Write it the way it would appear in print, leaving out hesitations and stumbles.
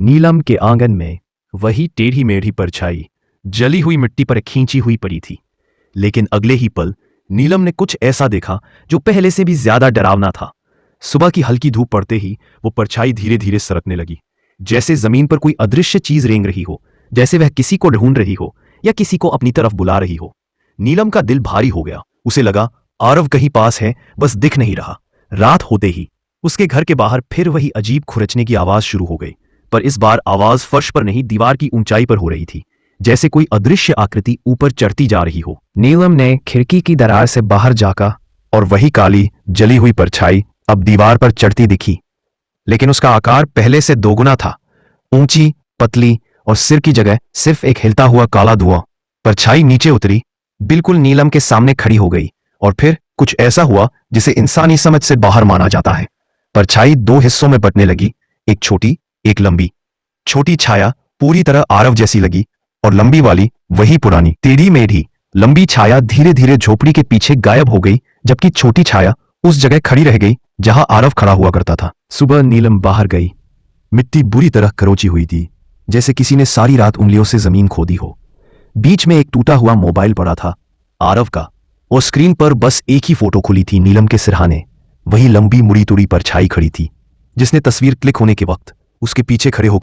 नीलम के आंगन में वही टेढ़ी मेढ़ी परछाई जली हुई मिट्टी पर खींची हुई पड़ी थी। लेकिन अगले ही पल नीलम ने कुछ ऐसा देखा जो पहले से भी ज्यादा डरावना था। सुबह की हल्की धूप पड़ते ही वो परछाई धीरे धीरे सरकने लगी, जैसे जमीन पर कोई अदृश्य चीज रेंग रही हो, जैसे वह किसी को ढूंढ रही हो या किसी को अपनी तरफ बुला रही हो। नीलम का दिल भारी हो गया। उसे लगा आरव कहीं पास है, बस दिख नहीं रहा। रात होते ही उसके घर के बाहर फिर वही अजीब खुरचने की आवाज शुरू हो गई, पर इस बार आवाज फर्श पर नहीं, दीवार की ऊंचाई पर हो रही थी, जैसे कोई अदृश्य आकृति ऊपर चढ़ती जा रही हो। नीलम ने खिड़की की दरार से बाहर झांका और वही काली जली हुई परछाई अब दीवार पर चढ़ती दिखी, लेकिन उसका आकार पहले से दोगुना था। ऊंची, पतली और सिर की जगह सिर्फ एक हिलता हुआ काला धुआं। परछाई नीचे उतरी, बिल्कुल नीलम के सामने खड़ी हो गई, और फिर कुछ ऐसा हुआ जिसे इंसानी समझ से बाहर माना जाता है। परछाई दो हिस्सों में बंटने लगी, एक छोटी, एक लंबी। छोटी छाया पूरी तरह आरव जैसी लगी और लंबी वाली वही पुरानी टेढ़ी मेढ़ी। लंबी छाया धीरे धीरे झोपड़ी के पीछे गायब हो गई, जबकि छोटी छाया उस जगह खड़ी रह गई जहां आरव खड़ा हुआ करता था। सुबह नीलम बाहर गई। मिट्टी बुरी तरह खरोंची हुई थी, जैसे किसी ने सारी रात उंगलियों से जमीन खोदी हो। बीच में एक टूटा हुआ मोबाइल पड़ा था, आरव का, और स्क्रीन पर बस एक ही फोटो खुली थी, नीलम के सिरहाने। वही लंबी मुड़ी तुड़ी परछाई खड़ी थी, जिसने तस्वीर क्लिक होने के वक्त उसके पीछे खड़े हो